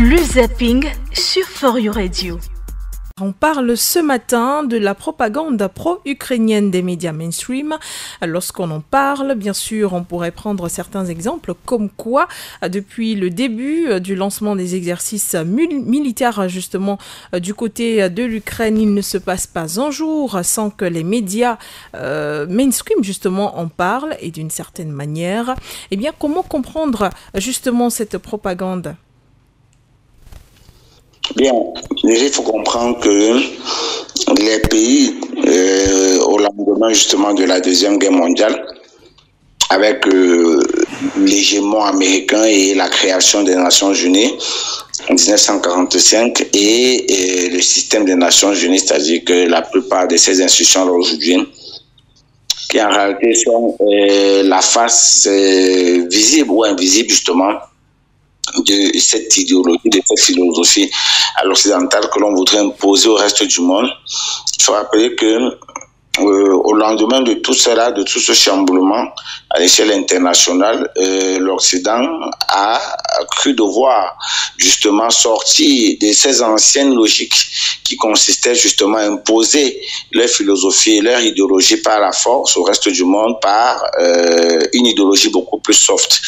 Le zapping sur For You Radio. On parle ce matin de la propagande pro-ukrainienne des médias mainstream. Lorsqu'on en parle, bien sûr, on pourrait prendre certains exemples comme quoi, depuis le début du lancement des exercices militaires, justement, du côté de l'Ukraine, il ne se passe pas un jour sans que les médias mainstream, justement, en parlent. Et d'une certaine manière, eh bien, comment comprendre, justement, cette propagande ? Bien, il faut comprendre que les pays, au lendemain justement de la Deuxième Guerre mondiale, avec l'hégémon américain et la création des Nations Unies en 1945 et le système des Nations Unies, c'est-à-dire que la plupart de ces institutions aujourd'hui, qui en réalité sont la face visible ou invisible justement de cette idéologie, de cette philosophie à l'occidental que l'on voudrait imposer au reste du monde. Il faut rappeler que au lendemain de tout cela, de tout ce chamboulement à l'échelle internationale, l'Occident a cru devoir justement sortir de ces anciennes logiques qui consistaient justement à imposer leur philosophie et leur idéologie par la force au reste du monde par une idéologie beaucoup plus soft.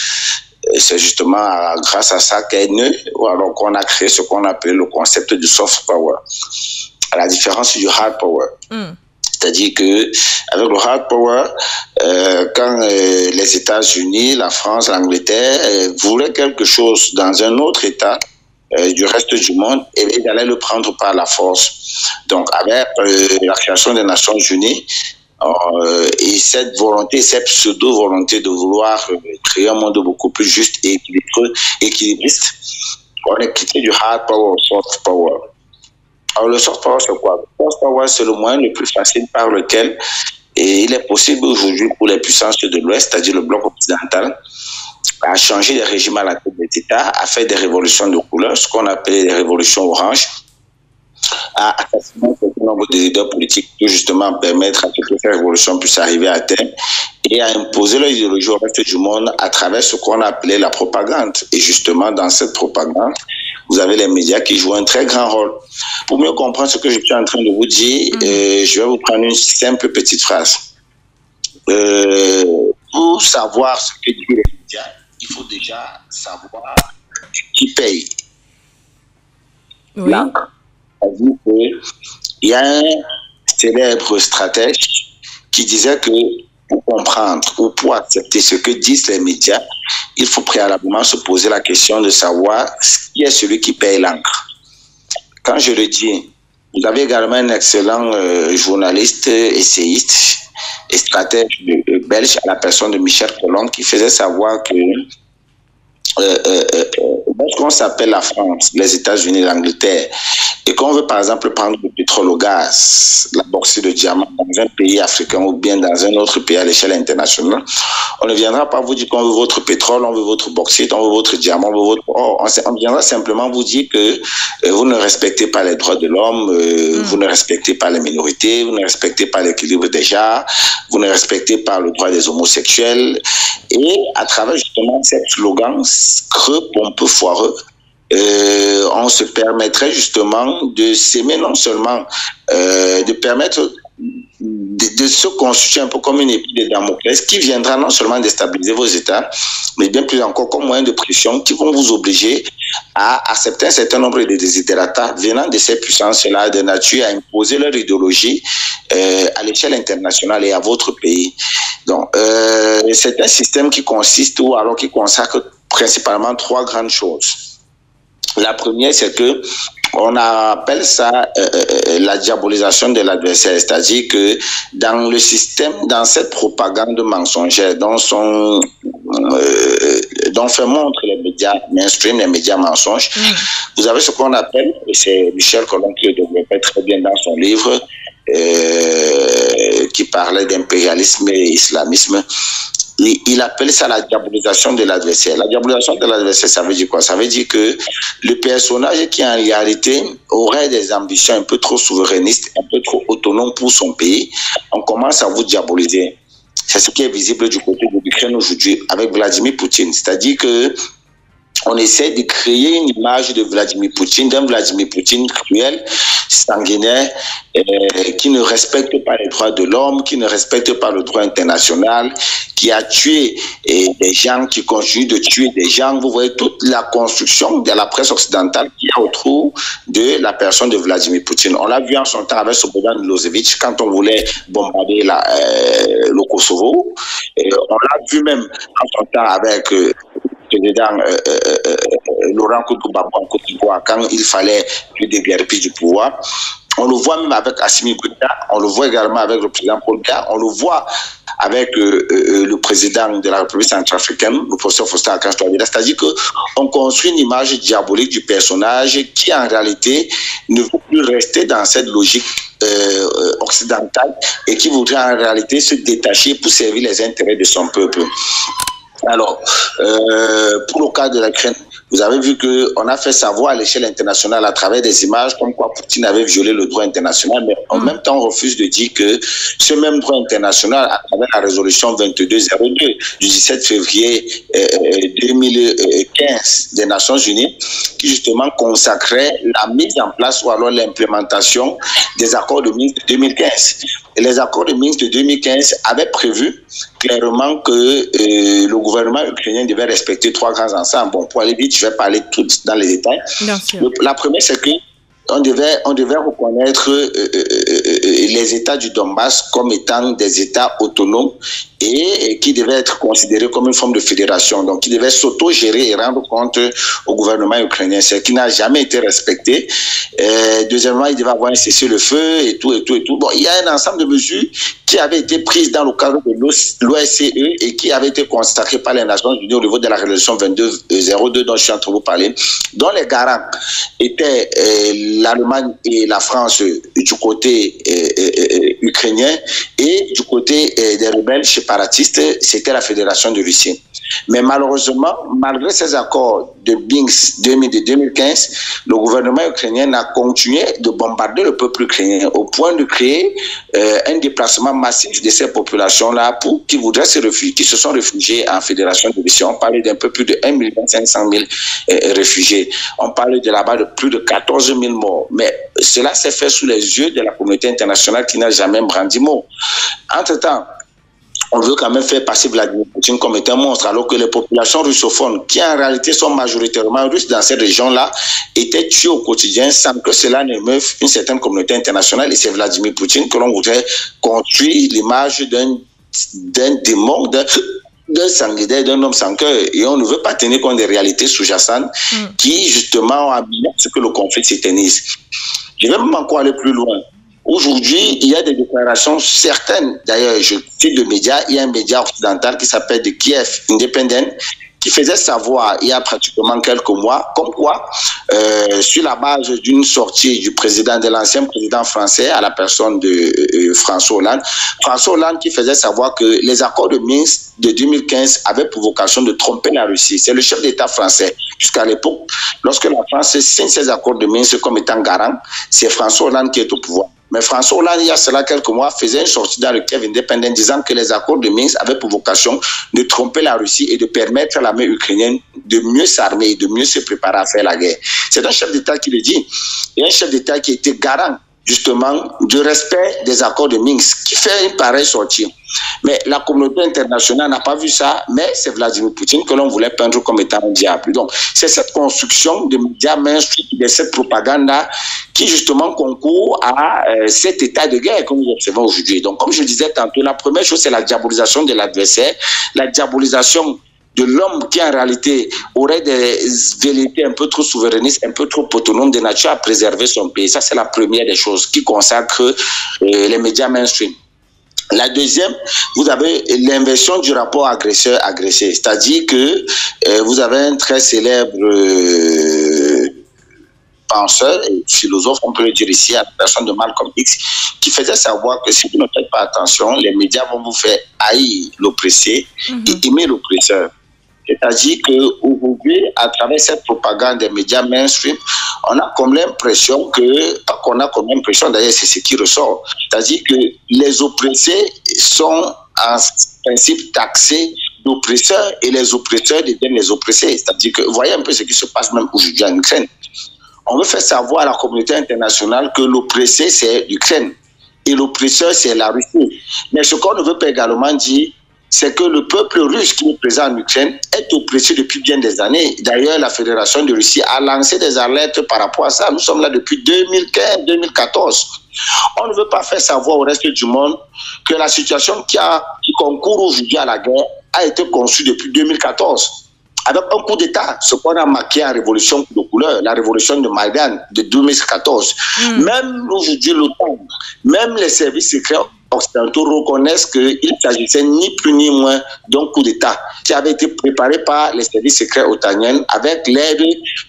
C'est justement grâce à ça qu'on a créé ce qu'on appelle le concept du soft power, à la différence du hard power. C'est-à-dire que avec le hard power, quand les États-Unis, la France, l'Angleterre voulaient quelque chose dans un autre État du reste du monde, et ils allaient le prendre par la force. Donc avec la création des Nations Unies, et cette volonté, cette pseudo-volonté de vouloir créer un monde beaucoup plus juste et équilibriste, on est quitté du hard power au soft power. Alors le soft power, c'est quoi? Le soft power, c'est le moyen le plus facile par lequel il est possible aujourd'hui pour les puissances de l'Ouest, c'est-à-dire le bloc occidental, à changer les régimes à la tête des États, à faire des révolutions de couleur, ce qu'on appelle les révolutions oranges, à assassiner un certain nombre de leaders politiques pour justement permettre à ce que ces révolutions puissent arriver à terme et à imposer leur idéologie au reste du monde à travers ce qu'on appelait la propagande. Et justement, dans cette propagande, vous avez les médias qui jouent un très grand rôle. Pour mieux comprendre ce que je suis en train de vous dire, je vais vous prendre une simple petite phrase. Pour savoir ce que disent les médias, il faut déjà savoir qui paye. Oui. Là, il y a un célèbre stratège qui disait que pour comprendre ou pour accepter ce que disent les médias, il faut préalablement se poser la question de savoir qui est celui qui paye l'encre. Quand je le dis, vous avez également un excellent journaliste, essayiste et stratège belge à la personne de Michel Colomb qui faisait savoir que lorsqu'on s'appelle la France, les États-Unis, l'Angleterre, et qu'on veut par exemple prendre du pétrole au gaz, la bauxite de diamant dans un pays africain ou bien dans un autre pays à l'échelle internationale, on ne viendra pas vous dire qu'on veut votre pétrole, on veut votre bauxite, on veut votre diamant, on veut votre... on viendra simplement vous dire que vous ne respectez pas les droits de l'homme, vous ne respectez pas les minorités, vous ne respectez pas l'équilibre des genres, vous ne respectez pas le droit des homosexuels. Et à travers justement ces slogans creux, pompeux, foireux, on se permettrait justement de s'aimer non seulement, de permettre de se constituer un peu comme une épée de Damoclès qui viendra non seulement déstabiliser vos États, mais bien plus encore comme moyen de pression qui vont vous obliger à accepter un certain nombre de desiderata venant de ces puissances-là de nature à imposer leur idéologie à l'échelle internationale et à votre pays. Donc, c'est un système qui consiste ou alors qui consacre principalement trois grandes choses. La première, c'est que on appelle ça la diabolisation de l'adversaire, c'est-à-dire que dans le système, dans cette propagande mensongère dont fait montre les médias mainstream, les médias mensonges, vous avez ce qu'on appelle, et c'est Michel Colomb qui le développait très bien dans son livre, qui parlait d'impérialisme et islamisme. Il appelle ça la diabolisation de l'adversaire. La diabolisation de l'adversaire, ça veut dire quoi? Ça veut dire que le personnage qui en réalité aurait des ambitions un peu trop souverainistes, un peu trop autonomes pour son pays, on commence à vous diaboliser. C'est ce qui est visible du côté de l'Ukraine aujourd'hui avec Vladimir Poutine. C'est-à-dire que on essaie de créer une image de Vladimir Poutine, d'un Vladimir Poutine cruel, sanguinaire, qui ne respecte pas les droits de l'homme, qui ne respecte pas le droit international, qui a tué des gens, qui continue de tuer des gens. Vous voyez toute la construction de la presse occidentale qui est autour de la personne de Vladimir Poutine. On l'a vu en son temps avec Slobodan Milosevic quand on voulait bombarder le Kosovo. On l'a vu même en son temps avec président Laurent Gbagbo en Côte d'Ivoire quand il fallait lui déguerpir du pouvoir. On le voit même avec Assimi Goïta, on le voit également avec le président Paul Biya, on le voit avec le président de la République centrafricaine, le professeur Faustin Archange Touadéra. C'est-à-dire qu'on construit une image diabolique du personnage qui en réalité ne veut plus rester dans cette logique occidentale et qui voudrait en réalité se détacher pour servir les intérêts de son peuple. Alors, pour le cas de l'Ukraine, vous avez vu qu'on a fait savoir à l'échelle internationale à travers des images comme quoi Poutine avait violé le droit international, mais en même temps on refuse de dire que ce même droit international, à travers la résolution 2202 du 17 février 2015 des Nations Unies, qui justement consacrait la mise en place ou alors l'implémentation des accords de Minsk de 2015. Et les accords de Minsk de 2015 avaient prévu clairement que le gouvernement ukrainien devait respecter 3 grands ensembles. Bon, pour aller vite, je vais parler tout dans les détails. La première, c'est que on devait reconnaître les États du Donbass comme étant des États autonomes et qui devaient être considérés comme une forme de fédération, donc qui devaient s'auto-gérer et rendre compte au gouvernement ukrainien, ce qui n'a jamais été respecté. Deuxièmement, il devait avoir un cessez-le-feu et tout. Bon, il y a un ensemble de mesures qui avaient été prises dans le cadre de l'OSCE et qui avaient été consacrées par les Nations Unies au niveau de la résolution 2202 dont je suis en train de vous parler, dont les garants étaient l'Allemagne et la France du côté ukrainien et du côté des rebelles séparatistes, c'était la Fédération de Russie. Mais malheureusement, malgré ces accords de Minsk de 2015, le gouvernement ukrainien a continué de bombarder le peuple ukrainien au point de créer un déplacement massif de ces populations-là qui voudraient se réfugier, qui se sont réfugiés en Fédération de Russie. On parlait d'un peu plus de 1 500 000 réfugiés. On parlait de là-bas de plus de 14 000 morts. Mais cela s'est fait sous les yeux de la communauté internationale qui n'a jamais brandi mot. Entre-temps, on veut quand même faire passer Vladimir Poutine comme étant un monstre, alors que les populations russophones, qui en réalité sont majoritairement russes dans cette région-là, étaient tuées au quotidien sans que cela n'émeuve une certaine communauté internationale. Et c'est Vladimir Poutine que l'on voudrait construire l'image d'un démon, d'un sanguinaire, d'un homme sans cœur. Et on ne veut pas tenir compte des réalités sous-jacentes qui, justement, ont amené à ce que le conflit s'éternise. Je vais même encore aller plus loin. Aujourd'hui, il y a des déclarations certaines, d'ailleurs, je cite le média, il y a un média occidental qui s'appelle The Kiev Independent, qui faisait savoir il y a pratiquement quelques mois, comme quoi, sur la base d'une sortie du président, de l'ancien président français à la personne de François Hollande qui faisait savoir que les accords de Minsk de 2015 avaient pour vocation de tromper la Russie. C'est le chef d'État français. Jusqu'à l'époque, lorsque la France signe ces accords de Minsk comme étant garant, c'est François Hollande qui est au pouvoir. Mais François Hollande, il y a cela quelques mois, faisait une sortie dans le Kiev Independent disant que les accords de Minsk avaient pour vocation de tromper la Russie et de permettre à l'armée ukrainienne de mieux s'armer, de mieux se préparer à faire la guerre. C'est un chef d'État qui le dit. Et un chef d'État qui était garant, justement, du respect des accords de Minsk, qui fait une pareille sortie. Mais la communauté internationale n'a pas vu ça, mais c'est Vladimir Poutine que l'on voulait peindre comme étant un diable. Donc, c'est cette construction de médias mainstream, de cette propagande-là, qui justement concourt à cet état de guerre que nous observons aujourd'hui. Donc, comme je disais tantôt, la première chose, c'est la diabolisation de l'adversaire, la diabolisation de l'homme qui en réalité aurait des velléités un peu trop souverainistes, un peu trop autonomes, de nature à préserver son pays. Ça, c'est la première des choses qui consacre les médias mainstream. La deuxième, vous avez l'inversion du rapport agresseur-agressé. C'est-à-dire que vous avez un très célèbre penseur et philosophe, on peut le dire ici, à la personne de Malcolm X, qui faisait savoir que si vous ne faites pas attention, les médias vont vous faire haïr l'oppressé et aimer l'oppresseur. C'est-à-dire qu'aujourd'hui, à travers cette propagande des médias mainstream, on a comme l'impression d'ailleurs c'est ce qui ressort, c'est-à-dire que les oppressés sont en principe taxés d'oppresseurs et les oppresseurs deviennent les oppressés. C'est-à-dire que, vous voyez un peu ce qui se passe même aujourd'hui en Ukraine. On veut faire savoir à la communauté internationale que l'oppressé, c'est l'Ukraine et l'oppresseur, c'est la Russie. Mais ce qu'on ne veut pas également dire, c'est que le peuple russe qui est présent en Ukraine est oppressé depuis bien des années. D'ailleurs, la Fédération de Russie a lancé des alertes par rapport à ça. Nous sommes là depuis 2015-2014. On ne veut pas faire savoir au reste du monde que la situation qui concourt aujourd'hui à la guerre a été conçue depuis 2014. Avec un coup d'État, ce qu'on a marqué en révolution de couleur, la révolution de Maïdan de 2014. Même aujourd'hui, l'OTAN, même les services secrets occidentaux reconnaissent qu'il ne s'agissait ni plus ni moins d'un coup d'État qui avait été préparé par les services secrets otaniens avec l'aide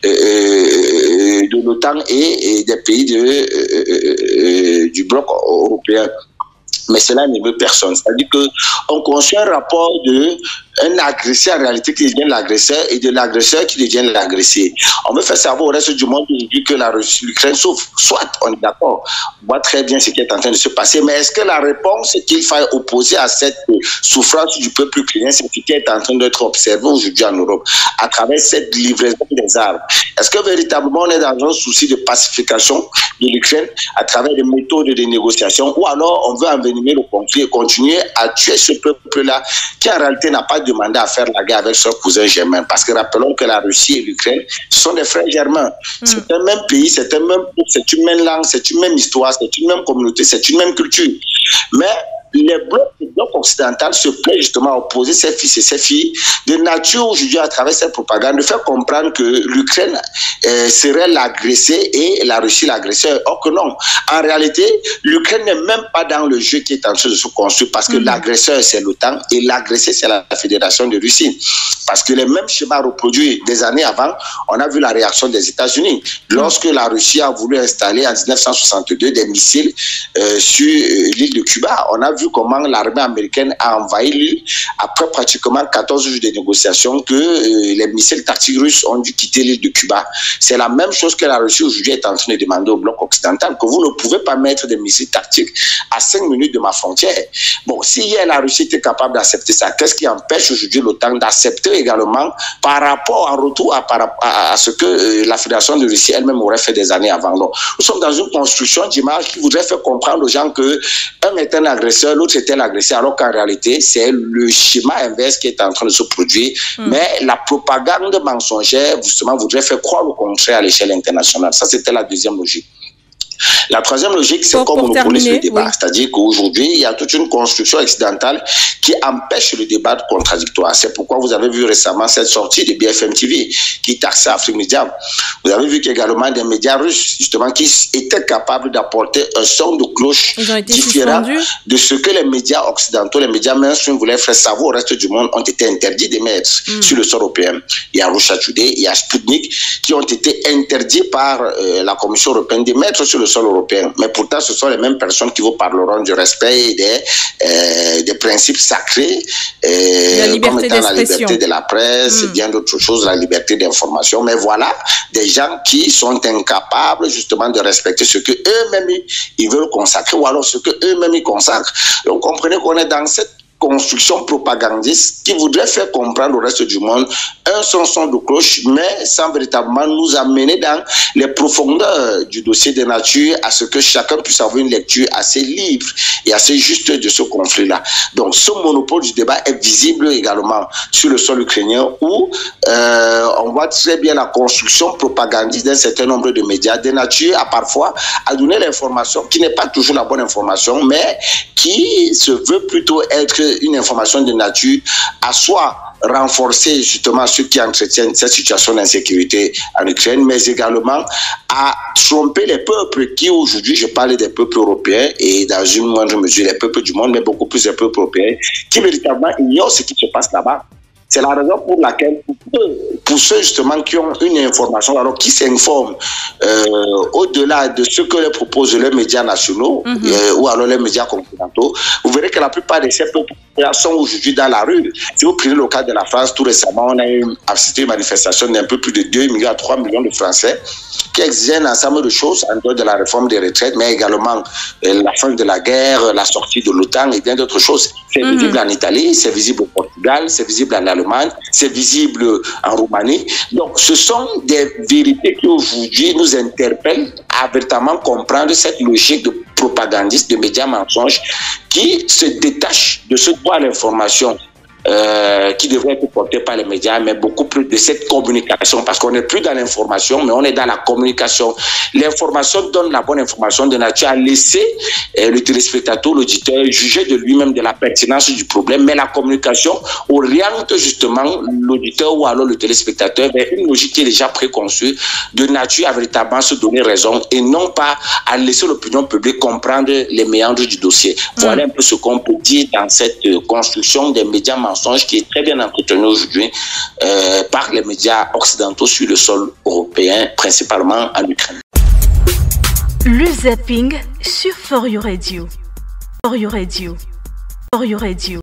de l'OTAN et des pays du bloc européen. Mais cela n'émeut personne. C'est-à-dire qu'on construit un rapport d'un agressé en réalité qui devient l'agresseur et de l'agresseur qui devient l'agressé. On veut faire savoir au reste du monde aujourd'hui que l'Ukraine souffre. Soit, on est d'accord, on voit très bien ce qui est en train de se passer, mais est-ce que la réponse qu'il faille opposer à cette souffrance du peuple ukrainien, c'est ce qui est en train d'être observé aujourd'hui en Europe, à travers cette livraison des armes? Est-ce que véritablement on est dans un souci de pacification de l'Ukraine à travers des méthodes de négociation, ou alors on veut envenimer le conflit et continuer à tuer ce peuple-là qui en réalité n'a pas demandé à faire la guerre avec son cousin germain? Parce que rappelons que la Russie et l'Ukraine sont des frères germains. C'est un même pays, c'est un même peuple, c'est une même langue, c'est une même histoire, c'est une même communauté, c'est une même culture. Mais les blocs occidentaux se plaisent justement à opposer ses fils et ses filles de nature aujourd'hui à travers cette propagande, de faire comprendre que l'Ukraine serait l'agressé et la Russie l'agresseur. Or que non. En réalité, l'Ukraine n'est même pas dans le jeu qui est en train de se construire parce que l'agresseur c'est l'OTAN et l'agressé c'est la Fédération de Russie. Parce que les mêmes schémas reproduits des années avant, on a vu la réaction des États-Unis. Lorsque la Russie a voulu installer en 1962 des missiles sur l'île de Cuba, on a vu comment l'armée américaine a envahi l'île après pratiquement 14 jours de négociations que les missiles tactiques russes ont dû quitter l'île de Cuba. C'est la même chose que la Russie aujourd'hui est en train de demander au bloc occidental, que vous ne pouvez pas mettre des missiles tactiques à 5 minutes de ma frontière. Bon, si hier la Russie était capable d'accepter ça, qu'est-ce qui empêche aujourd'hui l'OTAN d'accepter également par rapport en retour à ce que la Fédération de Russie elle-même aurait fait des années avant? Donc, nous sommes dans une construction d'image qui voudrait faire comprendre aux gens que un est un agresseur, l'autre était l'agressé, alors qu'en réalité, c'est le schéma inverse qui est en train de se produire. Mais la propagande mensongère, justement, voudrait faire croire le contraire à l'échelle internationale. Ça, c'était la deuxième logique. La troisième logique, c'est comme monopolise le débat. C'est-à-dire qu'aujourd'hui, il y a toute une construction occidentale qui empêche le débat contradictoire. C'est pourquoi vous avez vu récemment cette sortie de BFM TV qui taxait Afrique Média. Vous avez vu qu'également des médias russes, justement, qui étaient capables d'apporter un son de cloche différent de ce que les médias occidentaux, les médias mainstream voulaient faire savoir au reste du monde, ont été interdits d'émettre sur le sol européen. Il y a Russia Today, il y a Sputnik, qui ont été interdits par la Commission européenne d'émettre sur le sol européen. Mais pourtant, ce sont les mêmes personnes qui vous parleront du respect et des principes sacrés, comme étant la liberté de la presse, bien d'autres choses, la liberté d'information. Mais voilà, des gens qui sont incapables justement de respecter ce que eux-mêmes ils veulent consacrer, ou alors ce que eux-mêmes ils consacrent. Donc, comprenez qu'on est dans cette construction propagandiste qui voudrait faire comprendre au reste du monde un son de cloche, mais sans véritablement nous amener dans les profondeurs du dossier de nature à ce que chacun puisse avoir une lecture assez libre et assez juste de ce conflit-là. Donc ce monopole du débat est visible également sur le sol ukrainien où on voit très bien la construction propagandiste d'un certain nombre de médias de nature à parfois à donner l'information qui n'est pas toujours la bonne information, mais qui se veut plutôt être une information de nature à soit renforcer justement ceux qui entretiennent cette situation d'insécurité en Ukraine, mais également à tromper les peuples qui aujourd'hui, je parle des peuples européens et dans une moindre mesure les peuples du monde, mais beaucoup plus les peuples européens qui véritablement ignorent ce qui se passe là-bas. C'est la raison pour laquelle, pour ceux justement qui ont une information, alors qui s'informent au-delà de ce que les proposent les médias nationaux ou alors les médias continentaux, vous verrez que la plupart de ces peuples sont aujourd'hui dans la rue. Si vous prenez le cas de la France, tout récemment, on a assisté à une manifestation d'un peu plus de 2 millions à 3 millions de Français qui exigeaient un ensemble de choses en dehors de la réforme des retraites, mais également la fin de la guerre, la sortie de l'OTAN et bien d'autres choses. C'est visible en Italie, c'est visible au Portugal, c'est visible en Allemagne, c'est visible en Roumanie. Donc, ce sont des vérités qui aujourd'hui nous interpellent à véritablement comprendre cette logique de propagandiste, de médias mensonges qui se détache de ce droit à l'information qui devrait être porté par les médias, mais beaucoup plus de cette communication, parce qu'on n'est plus dans l'information, mais on est dans la communication. L'information donne la bonne information de nature à laisser le téléspectateur, l'auditeur, juger de lui-même de la pertinence du problème, mais la communication oriente justement l'auditeur ou alors le téléspectateur vers une logique qui est déjà préconçue, de nature à véritablement se donner raison et non pas à laisser l'opinion publique comprendre les méandres du dossier. Voilà un peu ce qu'on peut dire dans cette construction des médias mensonges qui est très bien entretenu aujourd'hui par les médias occidentaux sur le sol européen, principalement en Ukraine. Le zapping sur For You Radio. For You Radio. For You Radio.